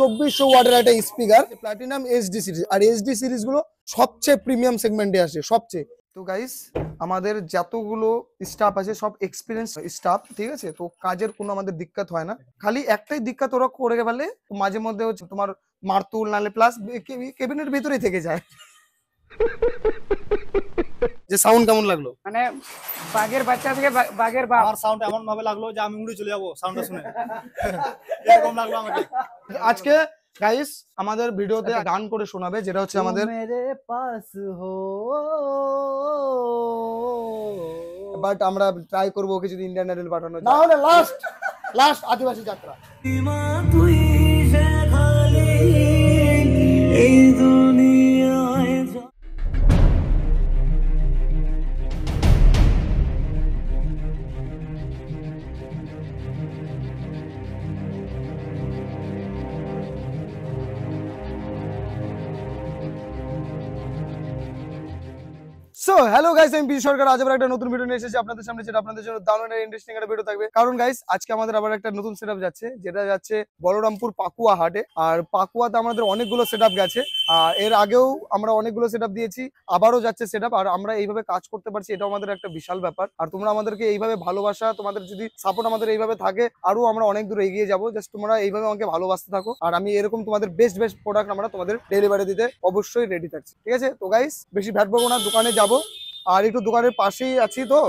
2400 ওয়াটের একটা speaker, platinum HD series. আর HD series গুলো সবচেয়ে প্রিমিয়াম সেগমেন্টে আসে সবচেয়ে। তো গাইস আমাদের যতগুলো স্টাফ আছে সব এক্সপিরিয়েন্স স্টাফ, ঠিক আছে? তো কাজের কোনো আমাদের দিক্কত হয় না, খালি একটাই দিক্কত ওরা করে ফেলে মাঝে মধ্যে হচ্ছে তোমার মারতুল নালে প্লাস কেবিনের ভিতরেই থেকে যায়। যে সাউন্ড কেমন লাগলো? মানে বাঘের বাচ্চা থেকে বাঘের বাপ। আমার সাউন্ড এমন ভাবে লাগলো যে আমি উড়ে চলে যাবো সাউন্ডটা শুনে। এরকম লাগলো আমাকে। আজকে গাইস আমাদের ভিডিওতে গান করে শোনাবে, যেটা হচ্ছে আমাদের মেরে পাস হো, বাট আমরা ট্রাই করবো ওকে যদি ইন্ডিয়ান আইডল পাঠানো যায়। না হলে লাস্ট আদিবাসী যাত্রা। তুই যে খালি এই দুনিয়ায়। সো হ্যালো গাইস, আমি বিশু সরকার। আজ আবার একটা নতুন ভিডিও নিয়ে এসেছি আপনাদের সামনে, যেটা আপনাদের জন্য দারুণ একটা ইন্টারেস্টিং একটা ভিডিও থাকবে। কারণ গাইস আজকে আমাদের আবার একটা নতুন সেটআপ যাচ্ছে, যেটা যাচ্ছে বলরামপুর পাকুয়া হাটে। আর পাকুয়াতে আমাদের অনেকগুলো সেটআপ গেছে, আর এর আগেও আমরা অনেকগুলো সেটআপ দিয়েছি, আবারও যাচ্ছে সেটআপ। আর আমরা এইভাবে কাজ করতে পারছি, এটাও আমাদের একটা বিশাল ব্যাপার। আর তোমরা আমাদেরকে এইভাবে ভালোবাসা, তোমাদের যদি সাপোর্ট আমাদের এইভাবে থাকে, আরো আমরা অনেক দূর এগিয়ে যাবো। জাস্ট তোমরা এইভাবে আমাকে ভালোবাসতে থাকো, আর আমি এরকম তোমাদের বেস্ট প্রোডাক্ট আমরা তোমাদের ডেলিভারি দিতে অবশ্যই রেডি থাকছি, ঠিক আছে? তো গাইস বেশি ভ্যাট পাবো না, দোকানে যাবো। আর একটু দোকানের পাশেই আছি, তো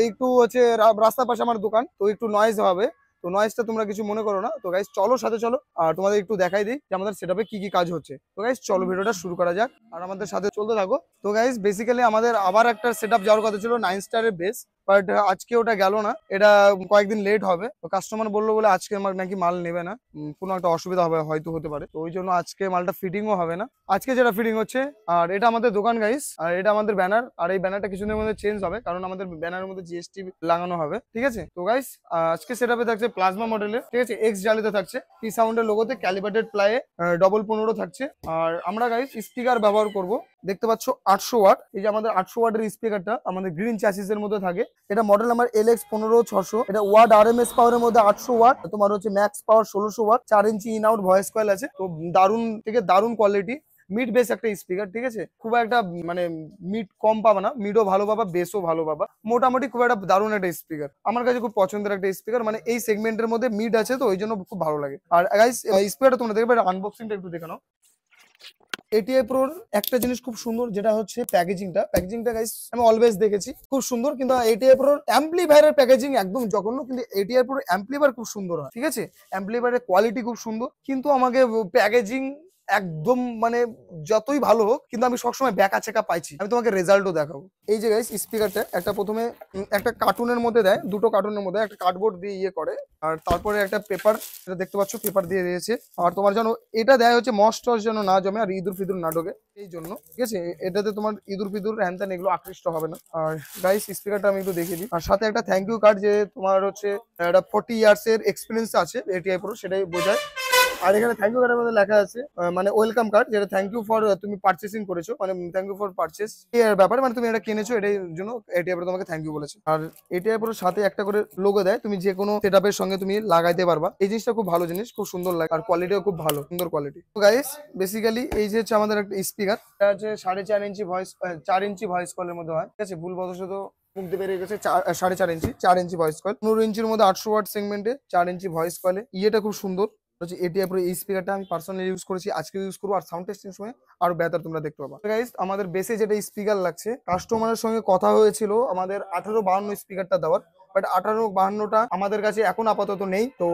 একটু হচ্ছে রাস্তার পাশে আমার দোকান, তো একটু নয়েজ হবে। তো নয়েজটা তোমরা কিছু মনে করো না। তো গাইস চলো সাথে চলো, আর তোমাদের একটু দেখাই দিই যে আমাদের সেটআপে কি কি কাজ হচ্ছে। তো গাইস চলো ভিডিওটা শুরু করা যাক, আর আমাদের সাথে চলতে থাকো। তো গাইস বেসিক্যালি আমাদের আবার একটা সেটআপ যাওয়ার কথা ছিল 9 স্টারের বেস, বাট আজকে ওটা গেল না, এটা কয়েকদিন লেট হবে। তো কাস্টমার বললো বলে আজকে আমার নাকি মাল নেবে না, কোনো একটা অসুবিধা হবে, হয়তো হতে পারে। তো ওই জন্য আজকে মালটা ফিটিংও হবে না। আজকে যেটা ফিটিং হচ্ছে, আর এটা আমাদের দোকান গাইস, আর এটা আমাদের ব্যানার। আর এই ব্যানারটা কিছুদিনের মধ্যে চেঞ্জ হবে, কারণ আমাদের ব্যানারের মধ্যে জিএসটি লাগানো হবে, ঠিক আছে? তো গাইস আজকে সেটআপে থাকছে প্লাজমা মডেলের, ঠিক আছে? এক্স জালিতে থাকছে, পি সাউন্ডের লোগোতে ক্যালিব্রেটেড প্লায়ে 15 থাকছে। আর আমরা গাইস স্পিকার ব্যবহার করব, দেখতে পাচ্ছ 800 ওয়াট। এই যে আমাদের 800 ওয়াটের স্পিকারটা আমাদের গ্রিন চ্যাসিসের মধ্যে থাকে। এটা মডেল নাম্বার LX15600। এটা ওয়াট আরএমএস পাওয়ারের মধ্যে 800 ওয়াট, তোমার হচ্ছে max power 1600 watt. 4 inch in out voice coil আছে। তো দারুণ থেকে দারুণ কোয়ালিটি, মিড বেস একটা স্পিকার, ঠিক আছে? খুব একটা মানে মিড কম পাবা না, মিডও ভালো পাবা, বেসও ভালো পাবা। মোটামুটি খুব একটা দারুণ একটা স্পিকার, আমার কাছে খুব পছন্দের একটা স্পিকার। মানে এই সেগমেন্টের মধ্যে মিড আছে, তো ওই জন্য খুব ভালো লাগে। আর গাইস স্পিকারটা তোমরা দেখবে, আনবক্সিংটা একটু দেখে নাও। এটিআই প্রোর একটা জিনিস খুব সুন্দর, যেটা হচ্ছে প্যাকেজিংটা গাইস আমি অলওয়েজ দেখেছি খুব সুন্দর, কিন্তু এটিআই প্রোর অ্যাম্পলিফায়ারের প্যাকেজিং একদম জঘন্য, কিন্তু এটিআই প্রোর অ্যাম্পলিফায়ার খুব সুন্দর হয়, ঠিক আছে? অ্যাম্পলিফায়ারের কোয়ালিটি খুব সুন্দর, কিন্তু আমাকে প্যাকেজিং একদম মানে যতই ভালো হোক, কিন্তু আমি সবসময় ব্যাকা চেকা পাইছি। আমি তোমাকে রেজাল্টও দেখাবো। এই যে গাইস স্পিকারটা একটা প্রথমে একটা কার্টুনের মধ্যে দেয়, দুটো কার্টুনের মধ্যে একটা কার্ডবোর্ড দিয়ে ইয়ে করে, আর তারপরে একটা পেপার, এটা দেখতে পাচ্ছ পেপার দিয়ে দিয়েছে। আর তোমার যেন এটা দেয় হচ্ছে মস টস যেন না জমে, আর ইঁদুর ফিদুর না ঢোকে, এই জন্য, ঠিক আছে? এটাতে তোমার ইঁদুর ফিদুর হ্যান ত্যান এগুলো আকৃষ্ট হবে না। আর গাইস স্পিকারটা আমি একটু দেখিয়ে দিই, আর সাথে একটা থ্যাংক ইউ কার্ড, যে তোমার হচ্ছে একটা 40 ইয়ার্স এর এক্সপিরিয়েন্স আছে এটিআই প্রো, সেটাই বোঝায়। আর এখানে থ্যাংক ইউ কার্ডের মধ্যে লেখা আছে মানে ওয়েলকাম কার্ড, যেটা থ্যাংক ইউ ফর তুমি পারচেসিং করেছো, মানে থ্যাংক ইউ ফর পারচেস এর ব্যাপারে, মানে তুমি এটা কিনেছো, এটার জন্য এটিআই প্রো তোমাকে থ্যাংক ইউ বলেছে। আর এটিআই প্রোর সাথে একটা করে লোগো দেয়, তুমি যে কোনো সেটআপের সঙ্গে তুমি লাগাইতে পারবা। এই জিনিসটা খুব ভালো জিনিস, খুব সুন্দর লাগে, আর কোয়ালিটিও খুব ভালো, সুন্দর কোয়ালিটি। তো গাইস বেসিক্যালি এই যে হচ্ছে আমাদের একটা স্পিকার, এটা হচ্ছে 4.5 ইঞ্চি ভয়েস, 4 ইঞ্চি ভয়েস কলের মধ্যে হয়, ঠিক আছে? ভুলবশত মুখ দিয়ে বেরিয়ে গেছে 4.5 ইঞ্চি, 4 ইঞ্চি ভয়েস কয়েল, 15 ইঞ্চির মধ্যে 800 ওয়াট সেগমেন্টে 4 ইঞ্চি ভয়েস কয়েলে। ইয়েটা খুব সুন্দর হচ্ছে এটিআই প্রো। এই স্পিকারটা আমি পার্সোনালি ইউজ করেছি, আজকে ইউজ করবো, আর সাউন্ড টেস্টিং সময় আরো বেটার তোমরা দেখতে পাবা। গাইস আমাদের বেসে যেটা স্পিকার লাগছে, কাস্টমারের সঙ্গে কথা হয়েছিল আমাদের 1852 স্পিকারটা দেওয়ার, বাট 1852টা আমাদের কাছে এখন আপাতত নেই। তো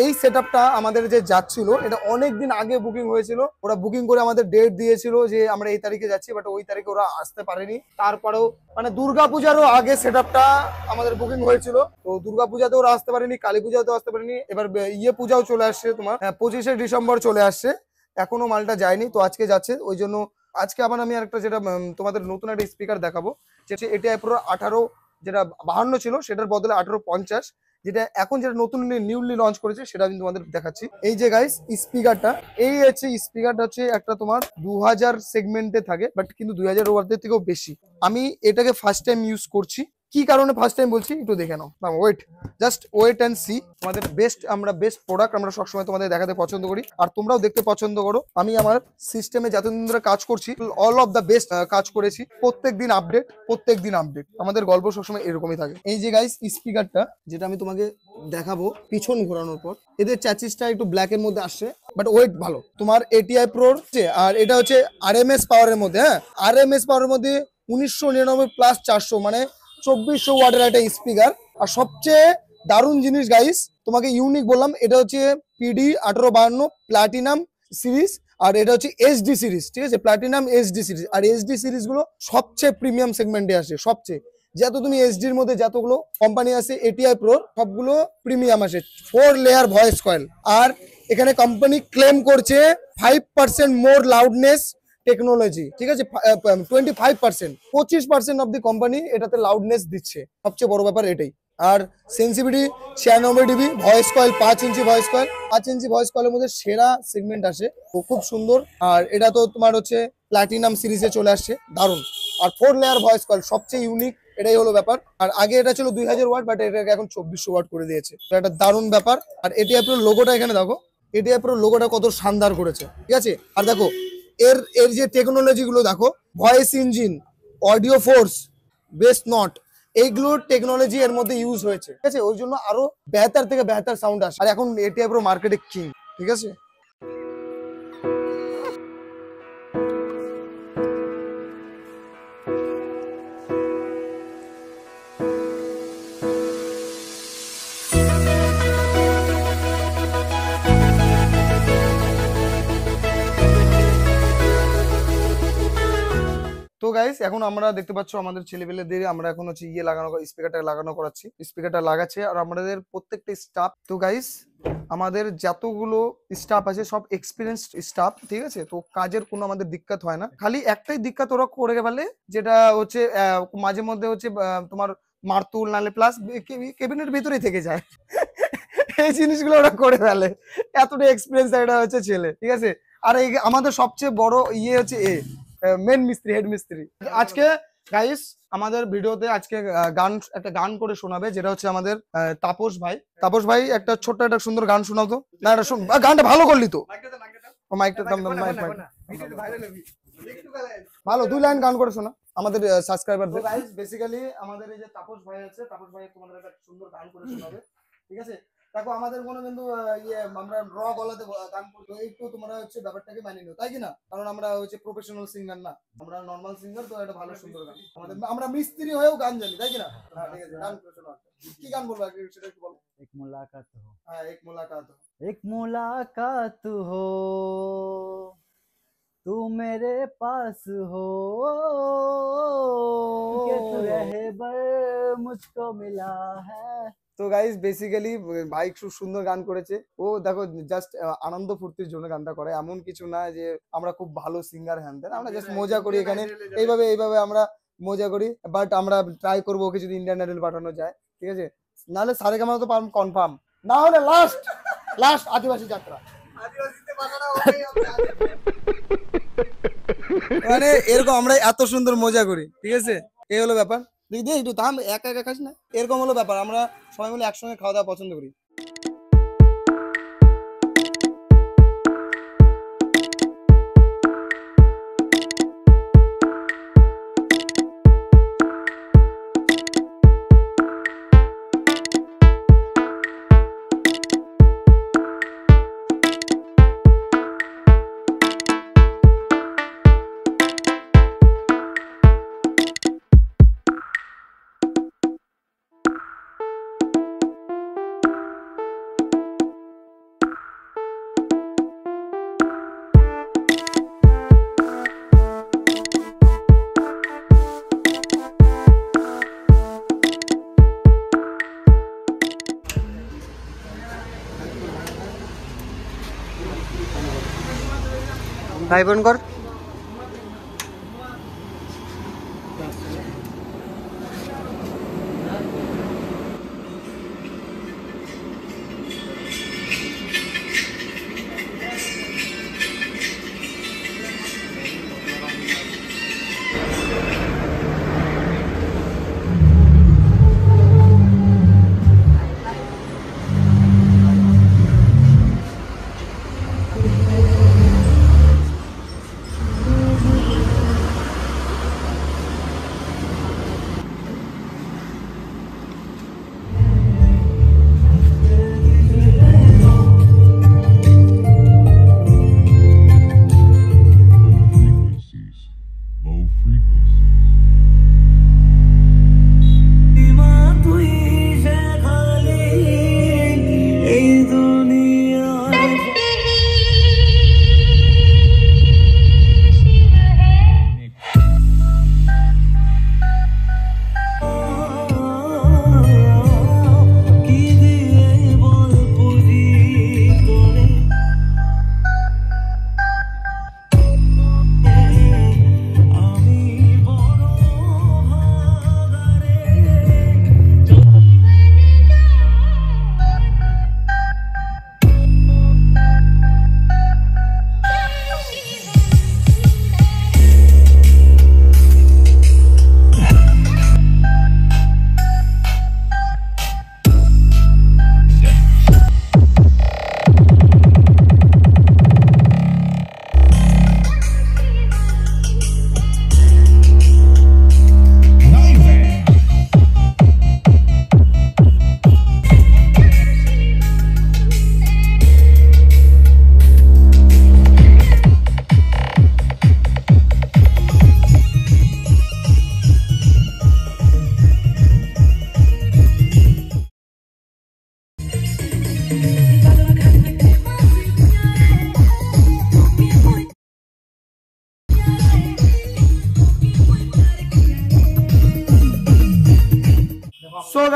এই সেটআপটা আমাদের যে যাচ্ছিল, এটা অনেক দিন আগে বুকিং হয়েছিল, ওরা বুকিং করে আমাদের ডেট দিয়েছিল যে আমরা এই তারিখে যাচ্ছি, বাট ওই তারিখে ওরা আসতে পারেনি। তারপরেও মানে দুর্গাপূজারও আগে সেটআপটা আমাদের বুকিং হয়েছিল, তো দুর্গাপূজাতেও ওরা আসতে পারেনি, কালী পূজাতেও আসতে পারেনি, এবার ইয়ে পূজাও চলে আসছে, তোমার 25শে ডিসেম্বর চলে আসছে, এখনো মালটা যায়নি। তো আজকে যাচ্ছে, ওই জন্য আজকে আবার আমি আরেকটা যেটা তোমাদের নতুন একটা স্পিকার দেখাবো, যেটা এটিআই প্রো 18 যেটা 52 ছিল, সেটার বদলে 1850, যেটা এখন যেটা নতুন নিউলি লঞ্চ করেছে, সেটা আমি তোমাদের দেখাচ্ছি। এই যে গাইস স্পিকারটা, এই হচ্ছে স্পিকারটা হচ্ছে একটা তোমার 2000 সেগমেন্টে থাকে, বাট কিন্তু 2000 ওয়াটের থেকেও বেশি। আমি এটাকে ফার্স্ট টাইম ইউজ করছি, কি কারণে ফার্স্ট টাইম বলছি একটু দেখে নাও। Wait, just wait and see. আমাদের বেস্ট প্রোডাক্ট আমরা সবসময় তোমাদের দেখাতে পছন্দ করি, আর তোমরাও দেখতে পছন্দ করো। আমি আমার সিস্টেমে যতদিন ধরে কাজ করছি অল অফ দ্য বেস্ট কাজ করেছি। প্রত্যেকদিন আপডেট। আমাদের গল্প সবসময় এরকমই থাকে। এই যে গাইস স্পিকারটা যেটা আমি তোমাকে দেখাবো পিছন ঘোরানোর পর, এদের চ্যাচিসটা একটু ব্ল্যাক এর মধ্যে আসছে, বাট ওয়েট ভালো। তোমার ATI প্রোর, আর এটা হচ্ছে RMS পাওয়ারের মধ্যে। হ্যাঁ, RMS পাওয়ারের মধ্যে 1999 প্লাস 400 মানে 2400 ওয়াটের একটা স্পিকার। আর সবচেয়ে দারুণ জিনিস গাইস, তোমাকে ইউনিক বললাম, এটা হচ্ছে PD 1852 প্লাটিনাম সিরিজ, আর এটা হচ্ছে HD সিরিজ। ঠিক আছে, প্লাটিনাম HD সিরিজ। আর HD সিরিজ গুলো সবচেয়ে প্রিমিয়াম সেগমেন্টে আসে। সবচেয়ে যত তুমি HD এর মধ্যে যতগুলো কোম্পানি আছে ATI প্রো সবগুলো প্রিমিয়াম আসে। 4 লেয়ার ভয়েস কয়েল। আর এখানে কোম্পানি ক্লেম করছে 5% মোর লাউডনেস টেকনোলজি। ঠিক আছে, 25%, 25% অফ দি কোম্পানি এটাতে লাউডনেস দিচ্ছে। সবচেয়ে বড় ব্যাপার এটাই। আর sensitivity 96 dB, voice coil 5 inch voice coil. 5 inch voice কয়েলের মধ্যে সেরা সেগমেন্ট আসে, তো খুব সুন্দর। আর এটা তো তোমার হচ্ছে প্লাটিনাম সিরিজে চলে আসছে, দারুণ। আর 4 লেয়ার ভয়েস কয়েল সবচেয়ে ইউনিক, এটাই হলো ব্যাপার। আর আগে এটা ছিল 2000 ওয়াট, বাট এটাকে এখন 2400 ওয়াট করে দিয়েছে। তো এটা দারুণ ব্যাপার। আর ATI প্রো লোগোটা এখানে দেখো, ATI প্রো লোগোটা কত শানদার করেছে। ঠিক আছে, আর দেখো এর যে টেকনোলজি গুলো দেখো, voice engine, audio force, base not, এইগুলোর টেকনোলজি এর মধ্যে ইউজ হয়েছে। ঠিক আছে, ওই জন্য আরো বেহতার থেকে বেহতার সাউন্ড আসে। আর এখন ATI প্রো মার্কেটে কিং। ঠিক আছে, তো গাইস এখন আমরা দেখতে পাচ্ছ আমাদের ছেলেপেলেদের আমরা এখন হচ্ছে স্পিকারটা লাগানো করাচ্ছি, স্পিকারটা লাগাচ্ছে। আর আমাদের প্রত্যেকটা স্টাফ, তো গাইস আমাদের যতগুলো স্টাফ আছে সব এক্সপিরিয়েন্সড স্টাফ। ঠিক আছে, তো কাজের কোনো আমাদের দিক্কত হয় না। খালি একটাই দিক্কত ওরা করে ফেলে, যেটা হচ্ছে মাঝে মধ্যে হচ্ছে তোমার মারতুল নালে প্লাস কেবিনের ভিতরেই থেকে যায়। এই জিনিসগুলো ওরা করে ফেলে, এতটা এক্সপিরিয়েন্স একটা হচ্ছে ছেলে। ঠিক আছে, আর এই আমাদের সবচেয়ে বড় ইয়ে হচ্ছে মেন মিস্ত্রি, হেড মিস্ত্রি। আজকে গাইস আমাদের ভিডিওতে আজকে একটা গান করে শোনাবে, যেটা হচ্ছে আমাদের তাপস ভাই একটা ছোট্ট একটা সুন্দর গান শোনাও তো। না এটা গানটা ভালো করলি তো, মাইকটা দাম ভালো 2 লাইন গান করে শোনা আমাদের সাবস্ক্রাইবারদের। গাইস বেসিক্যালি আমাদের এই যে তাপস ভাই আছে, তাপস ভাই তোমাদের একটা সুন্দর গান করে শোনাবে। ঠিক আছে, দেখো আমাদের কোনো কিন্তু আমরা গলাতে গান করবো, একটু তোমরা হচ্ছে ব্যাপারটাকে মানিয়ে নিও, তাই কি না? কারণ আমরা হচ্ছে প্রফেশনাল সিঙ্গার না, আমরা নর্মাল সিঙ্গার। তো একটা ভালো সুন্দর গান, আমরা মিস্ত্রি হয়েও গান জানি, তাই কি না? হ্যাঁ ঠিক আছে, গান করে শোনাও। কি গান বলবো সেটা একটু বলো। एक मुलाकात हो, হ্যাঁ এক মুলাকাত। एक मुलाकात हो, तू मेरे पास हो, के तू रहबर मुझको मिला है। তো গাইস বেসিক্যালি ভাই খুব সুন্দর গান করেছে। ও দেখো জাস্ট আনন্দ ফুর্তির জন্য গানটা করে, এমন কিছু না যে আমরা খুব ভালো সিঙ্গার হ্যান দেন। আমরা জাস্ট মজা করি এখানে, এইভাবে আমরা মজা করি। বাট আমরা ট্রাই করবো ওকে যদি ইন্ডিয়ান আইডল পাঠানো যায়। ঠিক আছে, নাহলে সারেগামা তো কনফার্ম, না হলে লাস্ট আদিবাসী যাত্রা। মানে এরকম আমরা এত সুন্দর মজা করি। ঠিক আছে, এই হলো ব্যাপার। দেখি একটু থাম, একা একা খাস না, এরকম হলো ব্যাপার। আমরা সবাই মিলে একসঙ্গে খাওয়া দাওয়া পছন্দ করি। ভাই বোন কর।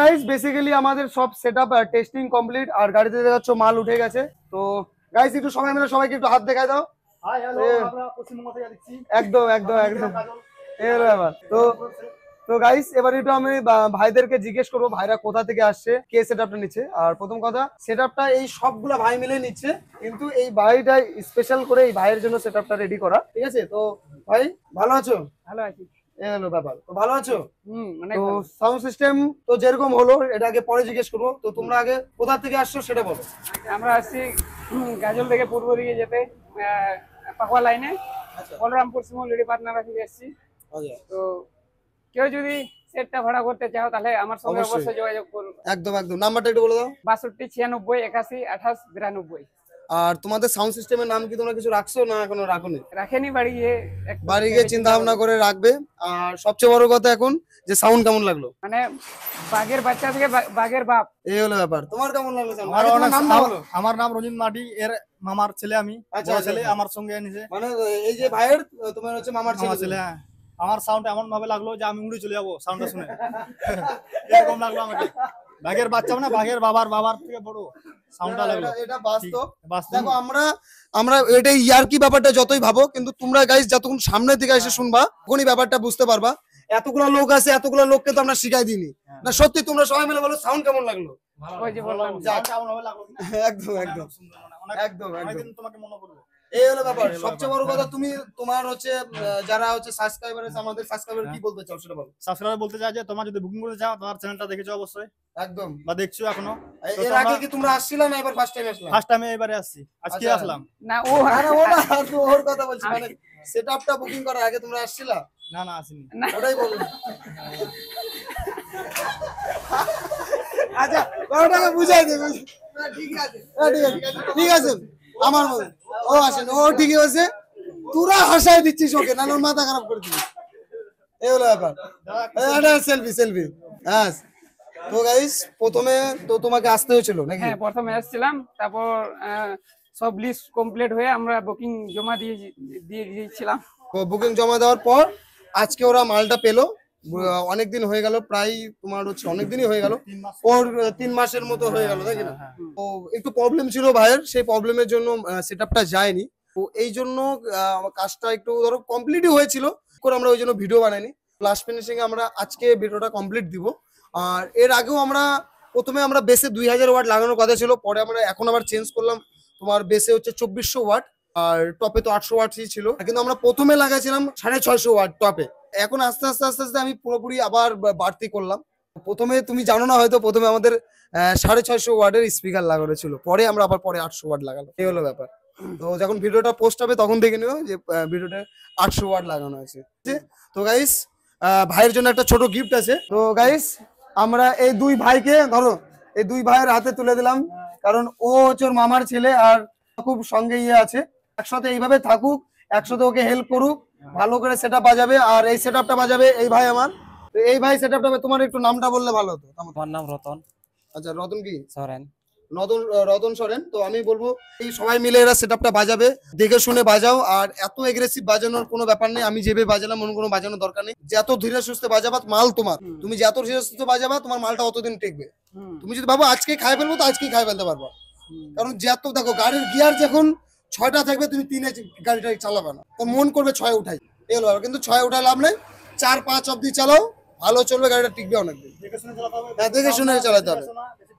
গাইস বেসিক্যালি আমাদের সব সেটআপ টেস্টিং কমপ্লিট আর গাড়িতে দেখাচ্ছ মাল উঠে গেছে। তো গাইস একটু সবাই মিলে সবাইকে একটু হাত দেখায় দাও। হাই হ্যালো এ। আমরা পশ্চিমবঙ্গ থেকে দেখছি একদম একদম একদম এই হলো ব্যাপার। তো গাইস এবার একটু আমি ভাইদেরকে জিজ্ঞেস করবো ভাইরা কোথা থেকে আসছে, কে সেটআপটা নিচ্ছে। আর প্রথম কথা, সেটআপটা এই সবগুলা ভাই মিলে নিচ্ছে, কিন্তু এই ভাইটা স্পেশাল করে এই ভাইয়ের জন্য সেটআপটা রেডি করা, ঠিক আছে? তো ভাই ভালো আছো? ভালো আছি। এই হলো ব্যাপার। তো ভালো আছো? অনেক তো ভালো। সাউন্ড সিস্টেম তো যেরকম হলো এটা আগে পরে জিজ্ঞেস করবো। তো তোমরা আগে কোথা থেকে আসছো সেটা বলো। আমরা আসছি গাজল থেকে পূর্ব দিকে যেতে পাকুয়া লাইনে আচ্ছা বলরামপুর সিমল লেডি পার্টনার থেকে এসেছি। তো কেউ যদি সেটটা ভাড়া করতে চাও তাহলে আমার সঙ্গে অবশ্যই। অবশ্যই যোগাযোগ করো। একদম একদম নাম্বারটা একটু বলে দাও। 62 96 81 28 92। আর তোমাদের সাউন্ড সিস্টেমের নাম কি তোমরা কিছু রাখছো না এখনো রাখোনি? রাখেনি, বাড়ি গিয়ে বাড়ি গিয়ে চিন্তা ভাবনা করে রাখবে। আর সবচেয়ে বড় কথা এখন যে সাউন্ড কেমন লাগলো? মানে বাঘের বাচ্চা থেকে বাঘের বাপ। এই হলো ব্যাপার। তোমার কেমন লাগলো sound? আমার আগে তোমার অনেক নামটা বলো। আমার নাম রঞ্জিত মাটি, এর মামার ছেলে আমি। আচ্ছা, বড় আচ্ছা, ছেলে আচ্ছা। আমার সঙ্গে নিছে মানে এই যে ভাইয়ের তোমার হচ্ছে মামার আমার ছেলে। ছেলে। হ্যাঁ। আমার সাউন্ড এমন ভাবে লাগলো যে আমি উড়ে চলে যাবো সাউন্ডটা শুনে। এরকম লাগলো আমাকে। বাঘের বাচ্চা মানে বাঘের বাবার থেকে বড় সাউন্ডটা লাগলো। এটা বাস্তব। বাস্তব। দেখো আমরা এটা ইয়ার্কি ব্যাপারটা যতই ভাবো, কিন্তু তোমরা গাইস যতক্ষণ সামনে থেকে এসে শুনবা তখনই ব্যাপারটা বুঝতে পারবা। এতগুলা লোক আছে, এতগুলা লোককে তো আমরা শিখাই দিইনি না। সত্যি তোমরা সবাই মিলে বলো সাউন্ড কেমন লাগলো? ওই যে বললাম সাউন্ডটা এমন ভাবে লাগলো। একদম একদম সুন্দর মানে অনেক একদম একদম অনেকদিন তোমাকে মনে করবো। এই হলো ব্যাপার। সবচেয়ে বড় কথা, তুমি তোমার হচ্ছে যারা হচ্ছে সাবস্ক্রাইবার আছে, আমাদের সাবস্ক্রাইবার কি বলতে চাও সেটা বলো। সাবস্ক্রাইবার বলতে চাই যে তোমরা যদি বুকিং করতে চাও তোমার চ্যানেলটা দেখেছো অবশ্যই একদম। বা দেখছো এখনো। এর আগে কি তোমরা আসছিলা না এবার ফার্স্ট টাইম আসলাম? ফার্স্ট টাইমে এবারে আসছি, আজকে আচ্ছা। আসলাম। না ও আরে ওটা তো ওর কথা বলছি, মানে সেটআপটা বুকিং করার আগে তোমরা আসছিলা? না না আসিনি। না। ওটাই বলুন। আচ্ছা ওটাকে বুঝাই দেবে। ঠিক আছে ঠিক আছে আমার মনে ও আসেন, ও ঠিকই আছে। তোরা হাসাই দিচ্ছিস ওকে, না ওর মাথা খারাপ করে দিবি। এই হলো ব্যাপার। এটা সেলফি হ্যাঁ। তো গাইস প্রথমে তো তোমাকে আসতে হয়েছিল নাকি? হ্যাঁ, প্রথমে এসেছিলাম, তারপর সব লিস্ট কমপ্লিট হয়ে আমরা বুকিং জমা দিয়ে দিয়েছিলাম। বুকিং জমা দেওয়ার পর আজকে ওরা মালটা পেলো। অনেকদিন হয়ে গেল, প্রায় তোমার হচ্ছে অনেকদিনই হয়ে গেল, ওর 3 মাসের মতো হয়ে গেল, তাই না? তো একটু প্রবলেম ছিল ভাইয়ের, সেই প্রবলেমের জন্য সেটআপটা যায়নি। তো এই জন্য কাজটা একটু ধরো কমপ্লিটই হয়েছিল করে আমরা ওই জন্য ভিডিও বানাইনি। লাস্ট ফিনিশিং আমরা আজকে ভিডিওটা কমপ্লিট দিব। আর এর আগেও প্রথমে আমরা বেসে 2000 ওয়াট লাগানোর কথা ছিল, পরে আমরা এখন আবার চেঞ্জ করলাম। তোমার বেসে হচ্ছে 2400 ওয়াট আর টপে তো 800 ওয়াটই ছিল, কিন্তু আমরা প্রথমে লাগাইছিলাম 650 ওয়াট টপে। এখন আস্তে আস্তে আস্তে আস্তে আমি পুরোপুরি আবার বাড়তি করলাম। প্রথমে তুমি জানো না হয়তো, প্রথমে আমাদের 650 ওয়াটের স্পিকার লাগানো ছিল, পরে আমরা আবার পরে 800 ওয়াট লাগালাম। এই হলো ব্যাপার। তো যখন ভিডিওটা পোস্ট হবে তখন দেখে নিও যে ভিডিওটা 800 ওয়াট লাগানো আছে। তো গাইস ভাইয়ের জন্য একটা ছোট গিফট আছে। তো গাইস আমরা এই দুই ভাইকে ধরো, এই দুই ভাইয়ের হাতে তুলে দিলাম, কারণ ও হচ্ছে ওর মামার ছেলে আর খুব সঙ্গে আছে। একসাথে এইভাবে থাকুক, একসাথে ওকে হেল্প করুক, ভালো করে সেটআপ বাজাবে। আর এই সেটআপটা বাজাবে এই ভাই আমার। তো এই ভাই সেটআপটা, তোমার একটু নামটা বললে ভালো হতো। আমার নাম রতন আচ্ছা রতন কি? সরেন। রতন সরেন। তো আমি বলবো এই সবাই মিলে এরা সেটআপটা বাজাবে, দেখে শুনে বাজাও। আর এত এগ্রেসিভ বাজানোর কোনো ব্যাপার নেই, আমি যেভাবে বাজালাম অন্য কোনো বাজানোর দরকার নেই। যত ধীরে সুস্থে বাজাবা মাল তোমার, তুমি যত ধীরে সুস্থে বাজাবা তোমার মালটা অতদিন টিকবে। তুমি যদি ভাবো আজকে খাই ফেলবো, তো আজকেই খাই ফেলতে পারবা। কারণ যত দেখো গাড়ির গিয়ার যখন 6টা থাকবে, তুমি 3-এ গাড়িটা চালাবে না, তো মন করবে 6-এ উঠাই। এগুলো কিন্তু 6-এ উঠায় লাভ নেই, 4-5 অব্দি চালাও, ভালো চলবে, গাড়িটা টিকবে অনেকদিন। হ্যাঁ, দেখে শুনে চালাতে হবে,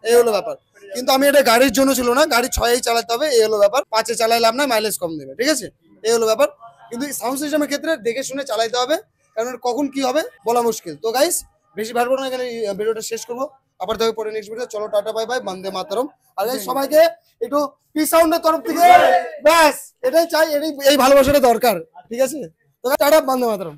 এই হলো ব্যাপার। কিন্তু আমি এটা গাড়ির জন্য ছিল না, গাড়ি 6-এই চালাতে হবে, এই হলো ব্যাপার। 5-এ চালাই লাভ নাই, মাইলেজ কম দেবে, ঠিক আছে? এই হলো ব্যাপার। কিন্তু সাউন্ড সিস্টেমের ক্ষেত্রে দেখে শুনে চালাতে হবে, কারণ কখন কি হবে বলা মুশকিল। তো গাইস বেশি ভাববো না, এখানে ভিডিওটা শেষ করবো। আবার দেখো পরে নেক্সট ভিডিও। চলো টাটা বাই বাই, বন্দে মাতরম। আর গাইস সবাইকে একটু পি সাউন্ডের তরফ থেকে ব্যাস এটাই চাই, এই ভালোবাসাটা দরকার, ঠিক আছে? তো টাটা, বন্দে মাতরম।